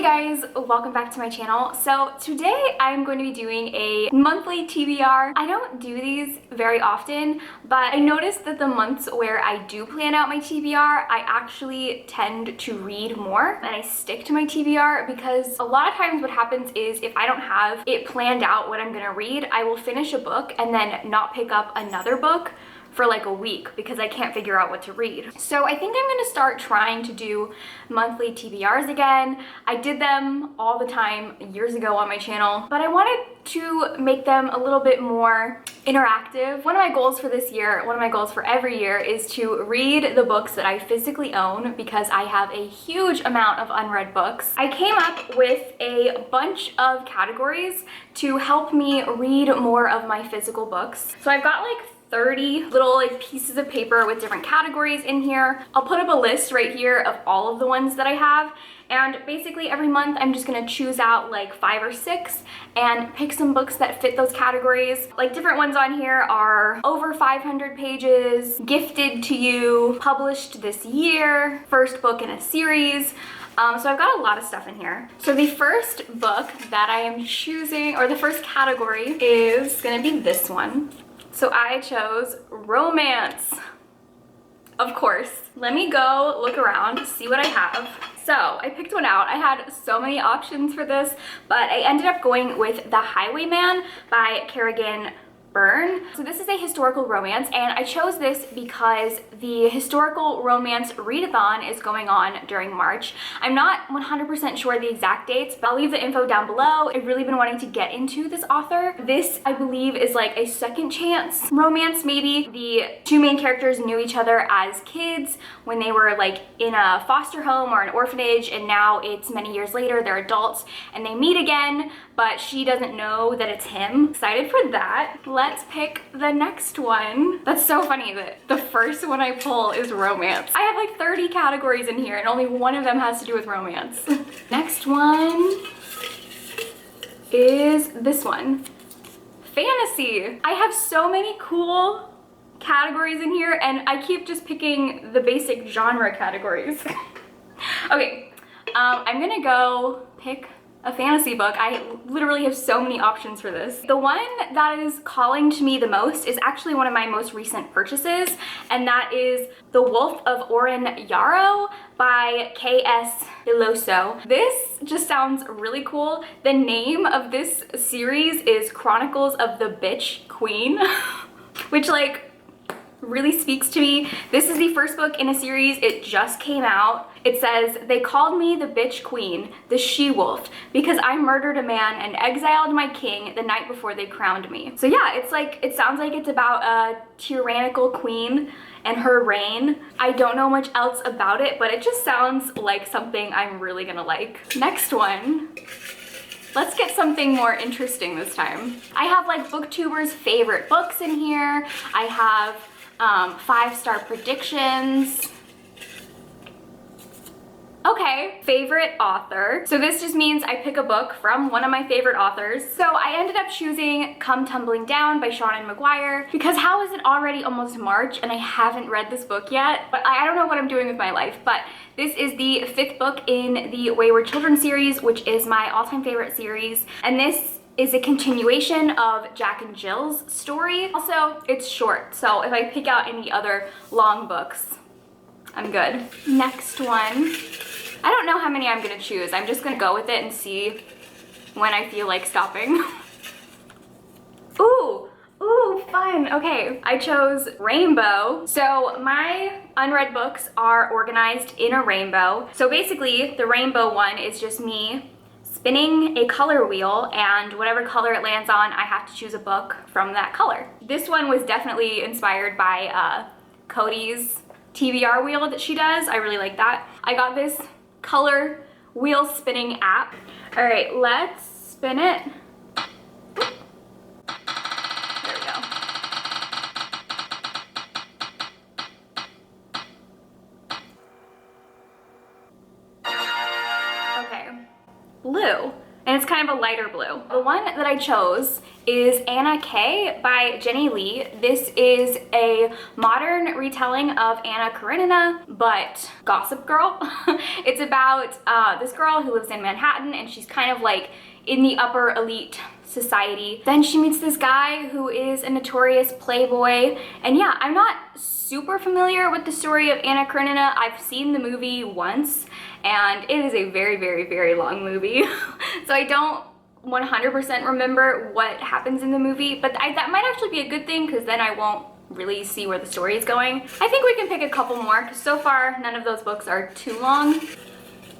Hey guys, welcome back to my channel. So today I'm going to be doing a monthly TBR. I don't do these very often, but I noticed that the months where I do plan out my TBR, I actually tend to read more and I stick to my TBR because a lot of times what happens is if I don't have it planned out what I'm gonna read, I will finish a book and then not pick up another book for like a week because I can't figure out what to read. So I think I'm gonna start trying to do monthly TBRs again. I did them all the time years ago on my channel, but I wanted to make them a little bit more interactive. One of my goals for this year, one of my goals for every year, is to read the books that I physically own because I have a huge amount of unread books. I came up with a bunch of categories to help me read more of my physical books. So I've got like 30 little like pieces of paper with different categories in here. I'll put up a list right here of all of the ones that I have, and basically every month I'm just gonna choose out like 5 or 6 and pick some books that fit those categories. Like different ones on here are over 500 pages, gifted to you, published this year, first book in a series. So I've got a lot of stuff in here. So the first book that I am choosing, or the first category, is gonna be this one. So I chose romance, of course. Let me go look around, see what I have. So I picked one out. I had so many options for this, but I ended up going with The Highwayman by Kerrigan Byrne. So this is a historical romance, and I chose this because the historical romance readathon is going on during March. I'm not 100% sure the exact dates, but I'll leave the info down below. I've really been wanting to get into this author. This, I believe, is like a second chance romance, maybe. The two main characters knew each other as kids when they were like in a foster home or an orphanage, and now it's many years later, they're adults and they meet again, but she doesn't know that it's him. Excited for that. Let's pick the next one. That's so funny that the first one I pull is romance. I have like 30 categories in here and only one of them has to do with romance. Next one is this one. Fantasy. I have so many cool categories in here and I keep just picking the basic genre categories. Okay, I'm gonna go pick a fantasy book. I literally have so many options for this. The one that is calling to me the most is actually one of my most recent purchases, and that is The Wolf of Oren Yarrow by K.S. Iloso. This just sounds really cool. The name of this series is Chronicles of the Bitch Queen, which like really speaks to me. This is the first book in a series. It just came out. It says, "They called me the bitch queen, the she-wolf, because I murdered a man and exiled my king the night before they crowned me." So yeah, it's like, it sounds like it's about a tyrannical queen and her reign. I don't know much else about it, but it just sounds like something I'm really gonna like. Next one. Let's get something more interesting this time. I have like BookTuber's favorite books in here. I have 5-star predictions. Okay, favorite author. So this just means I pick a book from one of my favorite authors. So I ended up choosing Come Tumbling Down by Seanan McGuire because how is it already almost March and I haven't read this book yet? But I don't know what I'm doing with my life, but this is the 5th book in the Wayward Children series, which is my all-time favorite series. And this is a continuation of Jack and Jill's story. Also, it's short, so if I pick out any other long books, I'm good. Next one. I don't know how many I'm gonna choose. I'm just gonna go with it and see when I feel like stopping. Ooh, fun. Okay, I chose Rainbow. So my unread books are organized in a rainbow. So basically, the rainbow one is just me spinning a color wheel, and whatever color it lands on, I have to choose a book from that color. This one was definitely inspired by Cody's TBR wheel that she does. I really like that. I got this color wheel spinning app. All right, let's spin it. There we go. Okay, blue. and it's kind of a lighter blue. The one that I chose is Anna K by Jenny Lee. This is a modern retelling of Anna Karenina, but Gossip Girl. It's about this girl who lives in Manhattan, and she's kind of like in the upper elite society. Then she meets this guy who is a notorious playboy. And yeah, I'm not super familiar with the story of Anna Karenina. I've seen the movie once, and it is a very, very, very long movie. So I don't 100% remember what happens in the movie, but that might actually be a good thing, because then I won't really see where the story is going. I think we can pick a couple more, because so far none of those books are too long.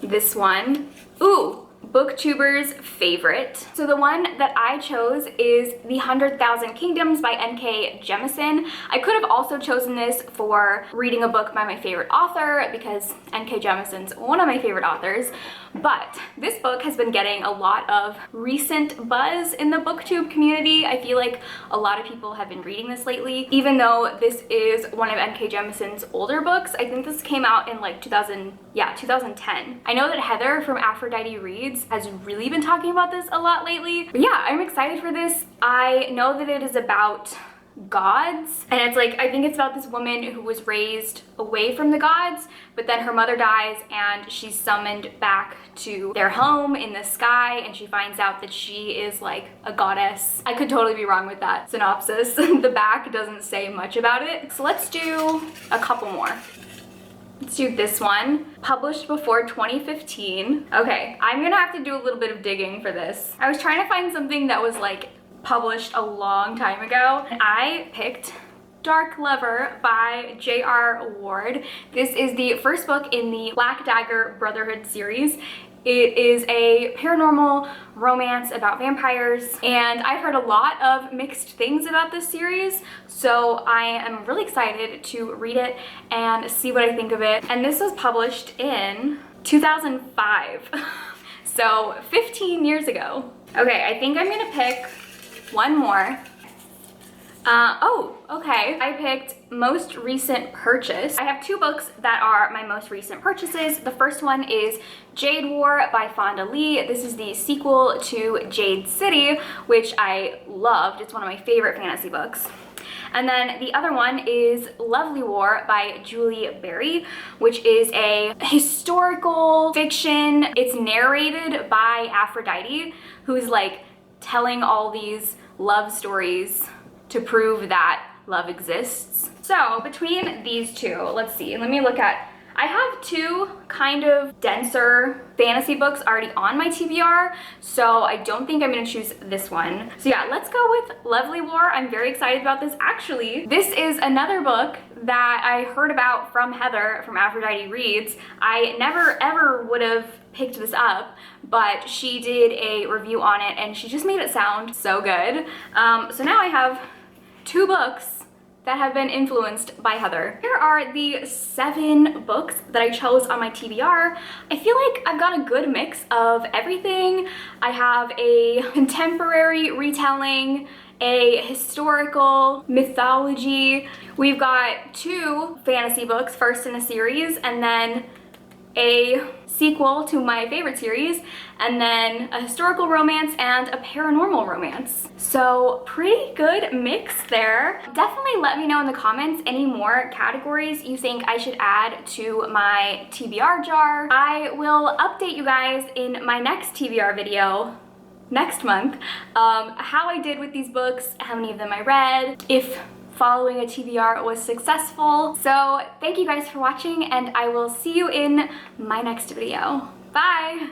This one, ooh, Booktuber's favorite. So the one that I chose is The 100,000 Kingdoms by N.K. Jemisin. I could have also chosen this for reading a book by my favorite author, because N.K. Jemisin's one of my favorite authors, but this book has been getting a lot of recent buzz in the booktube community. I feel like a lot of people have been reading this lately, even though this is one of N.K. Jemisin's older books. I think this came out in like 2010. I know that Heather from Aphrodite Reads has really been talking about this a lot lately. But yeah, I'm excited for this. I know that it is about gods, and it's like, I think it's about this woman who was raised away from the gods, but then her mother dies and she's summoned back to their home in the sky, and she finds out that she is like a goddess. I could totally be wrong with that synopsis. The back doesn't say much about it. So let's do a couple more. Let's do this one, published before 2015. Okay, I'm gonna have to do a little bit of digging for this. I was trying to find something that was like published a long time ago, and I picked Dark Lover by J.R. Ward. This is the first book in the Black Dagger Brotherhood series. It is a paranormal romance about vampires, and I've heard a lot of mixed things about this series, so I am really excited to read it and see what I think of it. And this was published in 2005, so 15 years ago. Okay, I think I'm gonna pick one more. Oh, okay. I picked most recent purchase. I have two books that are my most recent purchases. The first one is Jade War by Fonda Lee. This is the sequel to Jade City, which I loved. It's one of my favorite fantasy books. And then the other one is Lovely War by Julie Berry, which is a historical fiction. It's narrated by Aphrodite, who's like telling all these love stories to prove that love exists. So between these two, let's see, let me look at, I have two kind of denser fantasy books already on my TBR, so I don't think I'm gonna choose this one. So yeah, let's go with Lovely War. I'm very excited about this. Actually, this is another book that I heard about from Heather from Aphrodite Reads. I never ever would have picked this up, but she did a review on it and she just made it sound so good. So now I have two books that have been influenced by Heather. Here are the 7 books that I chose on my TBR. I feel like I've got a good mix of everything. I have a contemporary retelling, a historical mythology. We've got 2 fantasy books, first in a series, and then a sequel to my favorite series, and then a historical romance and a paranormal romance. So pretty good mix there. Definitely let me know in the comments any more categories you think I should add to my TBR jar. I will update you guys in my next TBR video next month, how I did with these books, how many of them I read, if following a TBR was successful. So thank you guys for watching, and I will see you in my next video. Bye!